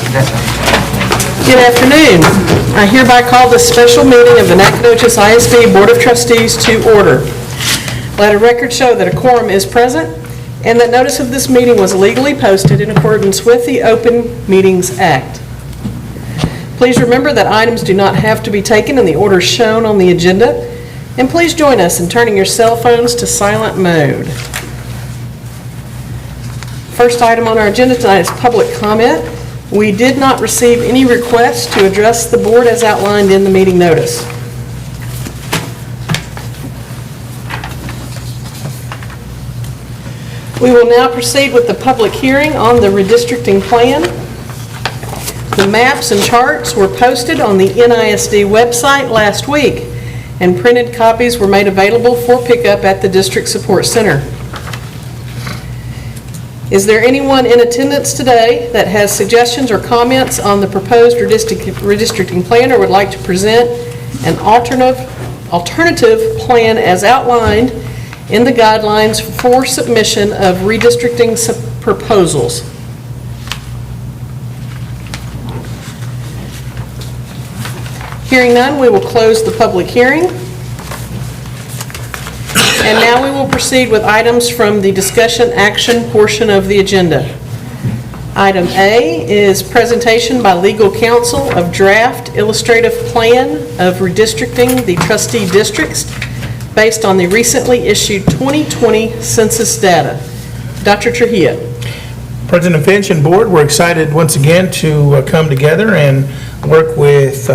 Good afternoon. I hereby call this special meeting of the Nacogdoches ISD Board of Trustees to order. Let a record show that a quorum is present and that notice of this meeting was legally posted in accordance with the Open Meetings Act. Please remember that items do not have to be taken in the order shown on the agenda, and please join us in turning your cell phones to silent mode. First item on our agenda tonight is public comment. We did not receive any requests to address the board as outlined in the meeting notice. We will now proceed with the public hearing on the redistricting plan. The maps and charts were posted on the NISD website last week, and printed copies were made available for pickup at the District Support Center. Is there anyone in attendance today that has suggestions or comments on the proposed redistricting plan or would like to present an alternative plan as outlined in the guidelines for submission of redistricting proposals? Hearing none, we will close the public hearing. And now we will proceed with items from the discussion action portion of the agenda. Item A is presentation by legal counsel of draft illustrative plan of redistricting the trustee districts based on the recently issued 2020 census data. Dr. Trujillo. President Finch and board, we're excited once again to come together and work with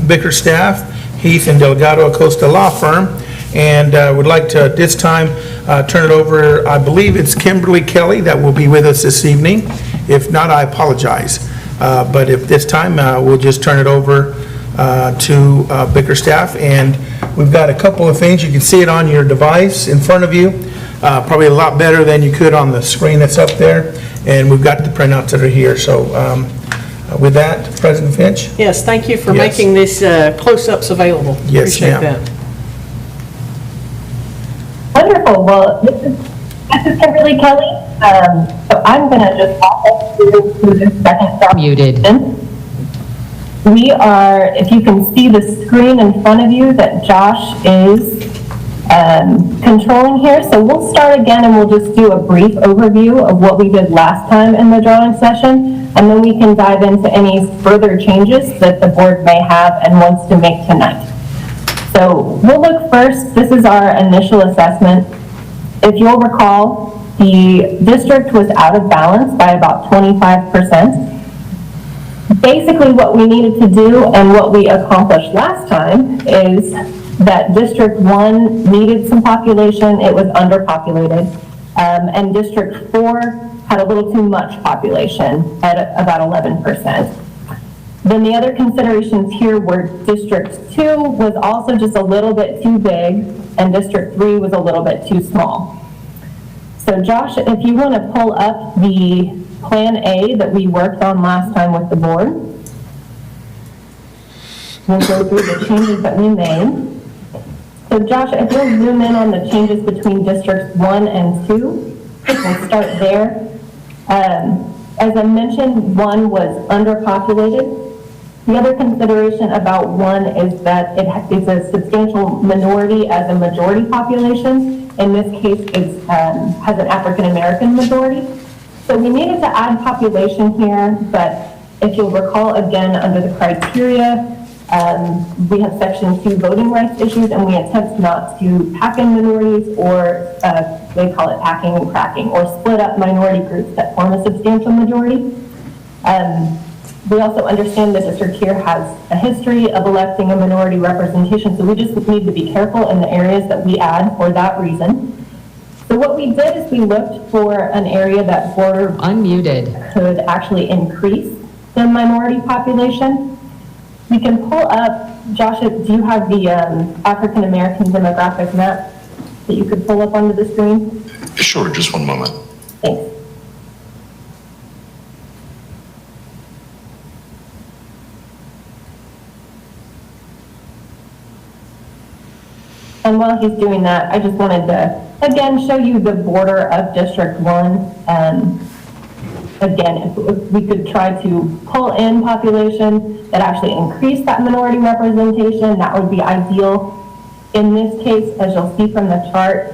Bickerstaff, Heath and Delgado Acosta Law Firm, and would like to at this time turn it over. I believe it's Kimberly Kelly that will be with us this evening. If not, I apologize. But if this time, we'll just turn it over to Bickerstaff, and we've got a couple of things. You can see it on your device in front of you, probably a lot better than you could on the screen that's up there, and we've got the printouts that are here. So with that, President Finch? Yes, thank you for making these close-ups available. Yes, appreciate ma'am. that. Wonderful. Well, this is Kimberly Kelly. So I'm going to just walk us through the second document. Muted. We are, if you can see the screen in front of you that Josh is controlling here. So we'll start again and we'll just do a brief overview of what we did last time in the drawing session, and then we can dive into any further changes that the board may have and wants to make tonight. So we'll look first. This is our initial assessment. If you'll recall, the district was out of balance by about 25%. Basically what we needed to do and what we accomplished last time is that District 1 needed some population. It was underpopulated. And District 4 had a little too much population at about 11%. Then the other considerations here were District 2 was also just a little bit too big, and District 3 was a little bit too small. So Josh, if you want to pull up the Plan A that we worked on last time with the board, we'll go through the changes that we made. So Josh, if you'll zoom in on the changes between Districts 1 and 2, we'll start there. As I mentioned, 1 was underpopulated. The other consideration about 1 is that it is a substantial minority as a majority population. In this case, it has an African-American majority. So we needed to add population here, but if you'll recall again under the criteria, we have Section 2 voting rights issues, and we attempt not to pack in minorities or they call it packing and cracking, or split up minority groups that form a substantial majority. We also understand the district here has a history of electing a minority representation, so we just need to be careful in the areas that we add for that reason. So what we did is we looked for an area that border Unmuted. could actually increase the minority population. We can pull up, Josh, do you have the African American demographic map that you could pull up onto the screen? Sure, just one moment. Thanks. And while he's doing that, I just wanted to, again, show you the border of District 1. And again, if we could try to pull in population that actually increase that minority representation, that would be ideal. In this case, as you'll see from the chart,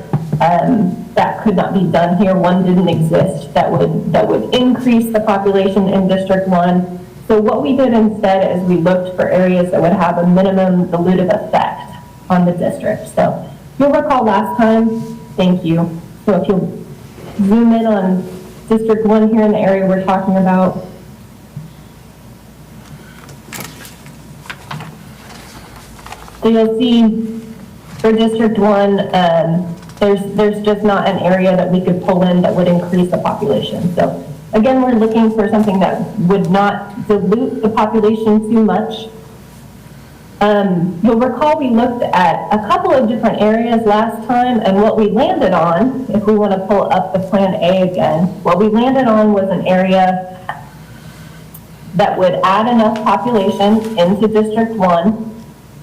that could not be done here. One didn't exist that would increase the population in District 1. So what we did instead is we looked for areas that would have a minimum dilutive effect on the district. So you'll recall last time, thank you. So if you'll zoom in on District 1 here in the area we're talking about. So you'll see for District 1, there's just not an area that we could pull in that would increase the population. So again, we're looking for something that would not dilute the population too much. You'll recall we looked at a couple of different areas last time, and what we landed on, if we want to pull up the Plan A again, what we landed on was an area that would add enough population into District 1,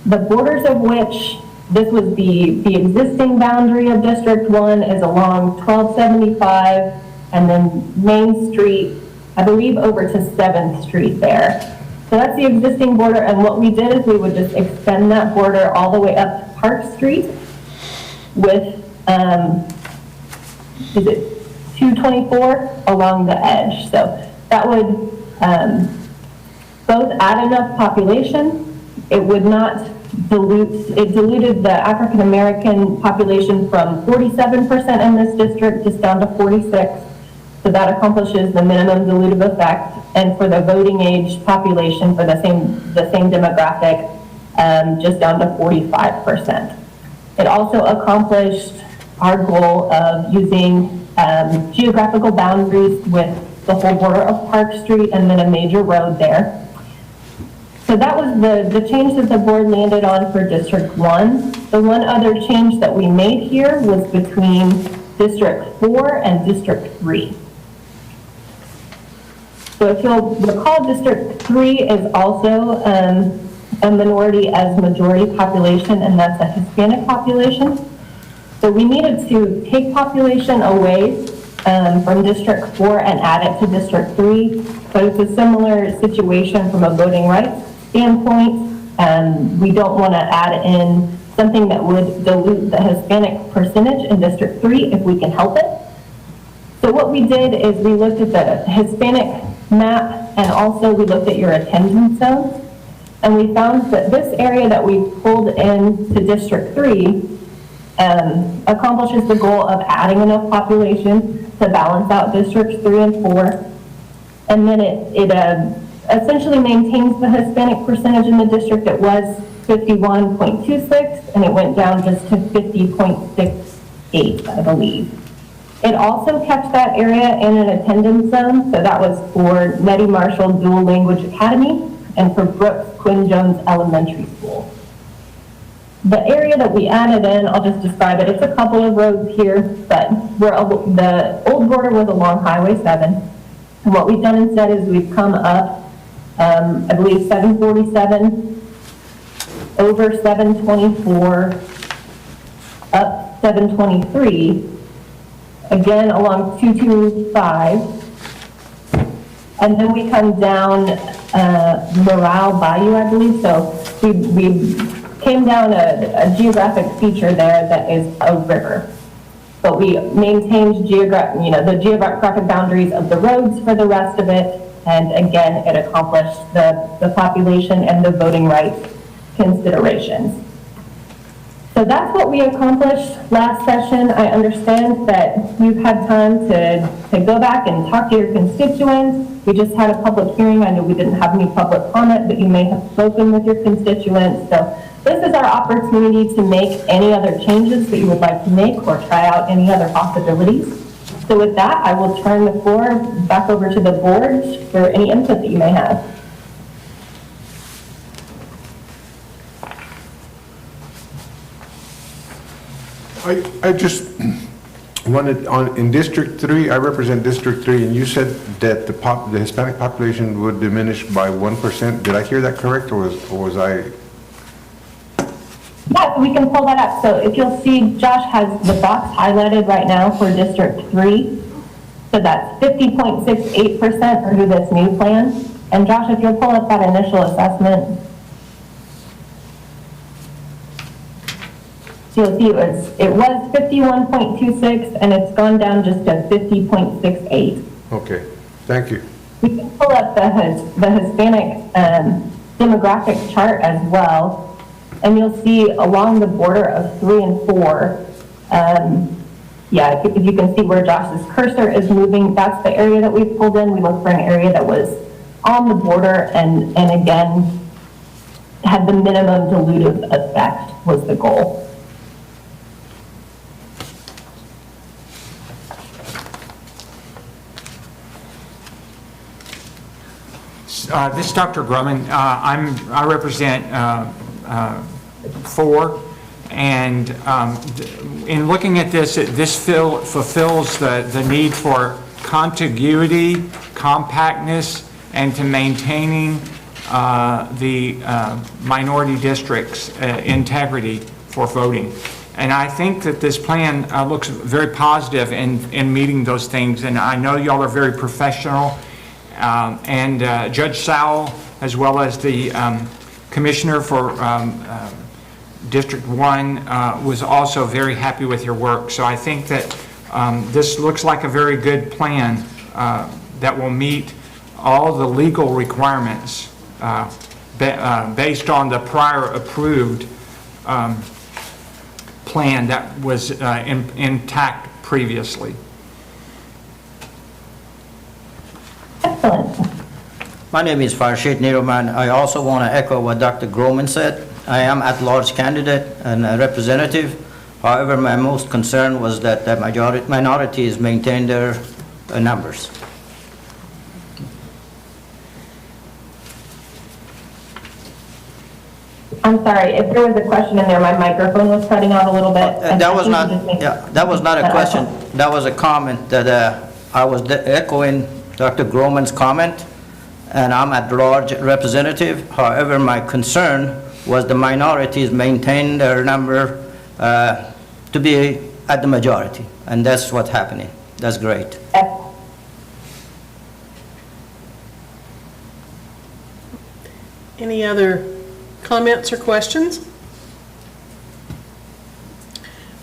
the borders of which, this was the existing boundary of District 1 is along 1275 and then Main Street, I believe over to 7th Street there. So that's the existing border, and what we did is we would just extend that border all the way up to Park Street with, is it 224 along the edge. So that would both add enough population, it would not dilute, it diluted the African American population from 47% in this district just down to 46. So that accomplishes the minimum dilutive effect. And for the voting age population for the same demographic, just down to 45%. It also accomplished our goal of using geographical boundaries with the whole border of Park Street and then a major road there. So that was the change that the board landed on for District 1. The one other change that we made here was between District 4 and District 3. So if you'll recall, District 3 is also a minority as majority population, and that's a Hispanic population. So we needed to take population away from District 4 and add it to District 3. But it's a similar situation from a voting rights standpoint. We don't want to add in something that would dilute the Hispanic percentage in District 3 if we can help it. So what we did is we looked at the Hispanic map, and also we looked at your attendance zones, and we found that this area that we pulled into District 3 accomplishes the goal of adding enough population to balance out Districts 3 and 4, and then it essentially maintains the Hispanic percentage in the district. It was 51.26, and it went down just to 50.68, I believe. It also kept that area in an attendance zone, so that was for Nettie Marshall Dual Language Academy and for Brooks Quinn Jones Elementary School. The area that we added in, I'll just describe it. It's a couple of roads here, but the old border was along Highway 7. And what we've done instead is we've come up, I believe 747, over 724, up 723, again along 225, and then we come down Morale Bayou, I believe. So we came down a geographic feature there that is a river, but we maintained the geographic boundaries of the roads for the rest of it, and again it accomplished the population and the voting rights considerations. So that's what we accomplished last session. I understand that you've had time to go back and talk to your constituents. We just had a public hearing. I know we didn't have any public comment, but you may have spoken with your constituents. So this is our opportunity to make any other changes that you would like to make or try out any other possibilities. So with that, I will turn the floor back over to the board for any input that you may have. I just wanted, in District 3, I represent District 3, and you said that the Hispanic population would diminish by 1%. Did I hear that correct, or was I? Yeah, we can pull that up. So if you'll see, Josh has the box highlighted right now for District 3. So that's 50.68% under this new plan. And Josh, if you'll pull up that initial assessment. So you'll see it was 51.26 and it's gone down just to 50.68. Okay, thank you. We can pull up the Hispanic demographic chart as well, and you'll see along the border of 3 and 4, yeah, if you can see where Josh's cursor is moving, that's the area that we pulled in. We looked for an area that was on the border and again, had the minimum dilutive effect was the goal. This is Dr. Grumman. I represent 4, and in looking at this, this fulfills the need for contiguity, compactness, and to maintaining the minority districts' integrity for voting. And I think that this plan looks very positive in meeting those things, and I know y'all are very professional. And Judge Sowell, as well as the Commissioner for District 1, was also very happy with your work. So I think that this looks like a very good plan that will meet all the legal requirements based on the prior approved plan that was intact previously. Excellent. My name is Farshid Niruman. I also want to echo what Dr. Groman said. I am at-large candidate and a representative. However, my most concern was that the minorities maintain their numbers. I'm sorry, if there was a question in there, my microphone was cutting out a little bit. That was not a question. That was a comment that I was echoing Dr. Groman's comment, and I'm at-large representative. However, my concern was the minorities maintain their number to be at the majority, and that's what's happening. That's great. Any other comments or questions?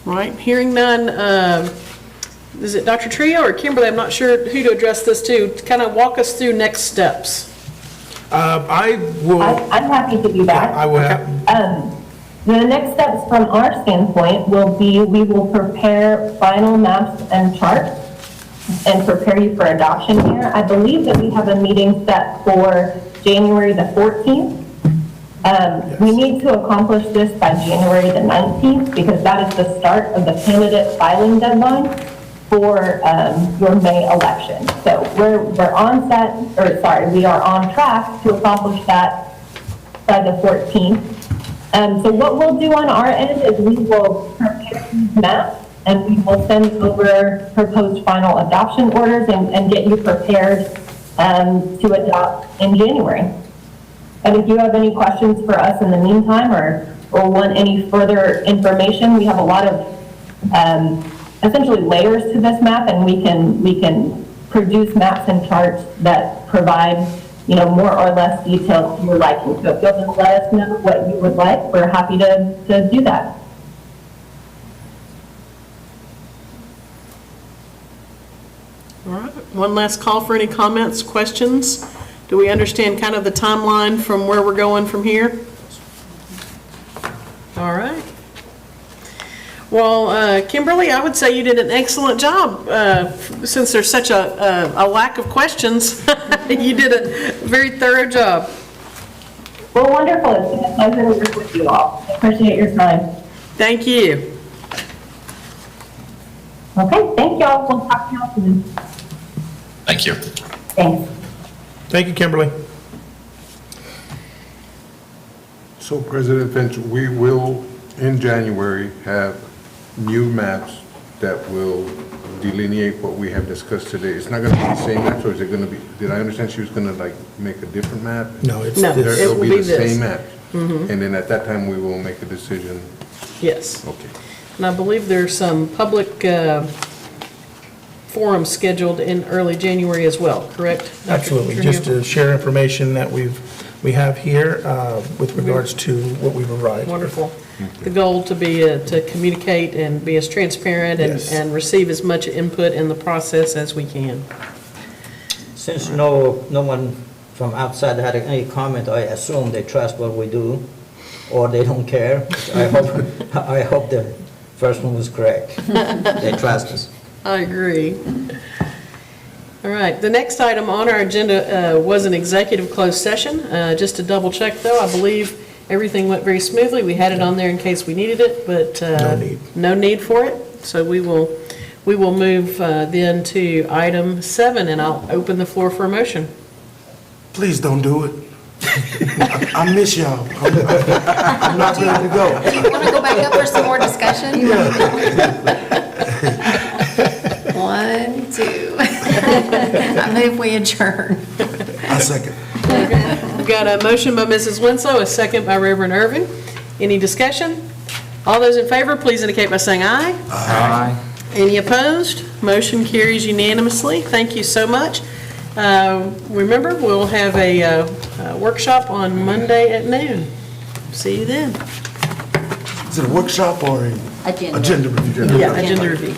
All right, hearing none, is it Dr. Trio or Kimberly? I'm not sure who to address this to kind of walk us through next steps. I will. I'm happy to do that. I will have. The next steps from our standpoint will be, we will prepare final maps and charts and prepare you for adoption here. I believe that we have a meeting set for January the 14th. We need to accomplish this by January the 19th because that is the start of the candidate filing deadline for your May election. So we are on track to accomplish that by the 14th. So what we'll do on our end is we will prepare these maps and we will send over proposed final adoption orders and get you prepared to adopt in January. And if you have any questions for us in the meantime or want any further information, we have a lot of essentially layers to this map, and we can produce maps and charts that provide, more or less detail to your liking. So if you'll just let us know what you would like, we're happy to do that. All right, one last call for any comments, questions? Do we understand kind of the timeline from where we're going from here? All right. Well, Kimberly, I would say you did an excellent job. Since there's such a lack of questions, you did a very thorough job. Well, wonderful. It's been a pleasure to work with you all. I appreciate your time. Thank you. Okay, thank y'all. We'll talk to y'all soon. Thank you. Thanks. Thank you, Kimberly. So President Finch, we will, in January, have new maps that will delineate what we have discussed today. It's not gonna be the same maps, or is it gonna be, did I understand she was gonna make a different map? No, it's No. this. It will be the this. same map. And then at that time, we will make a decision. Yes. Okay. And I believe there's some public forum scheduled in early January as well, correct? Dr. Absolutely, Trujillo? just to share information that we have here with regards to what we've arrived. Wonderful. The goal to be, to communicate and be as transparent Yes. and receive as much input in the process as we can. Since no one from outside had any comment, I assume they trust what we do, or they don't care. I hope the first one was correct. They trust us. I agree. All right, the next item on our agenda was an executive closed session. Just to double check though, I believe everything went very smoothly. We had it on there in case we needed it, but no need for it. So we will move then to item 7, and I'll open the floor for a motion. Please don't do it. I miss y'all. I'm not ready to go. Want to go back up for some more discussion? 1, 2. I move we adjourn. I second. We've got a motion by Mrs. Winslow, a second by Reverend Irvin. Any discussion? All those in favor, please indicate by saying aye. Aye. Any opposed? Motion carries unanimously. Thank you so much. Remember, we'll have a workshop on Monday at noon. See you then. Is it a workshop or an Agenda. agenda review? Yeah, agenda review.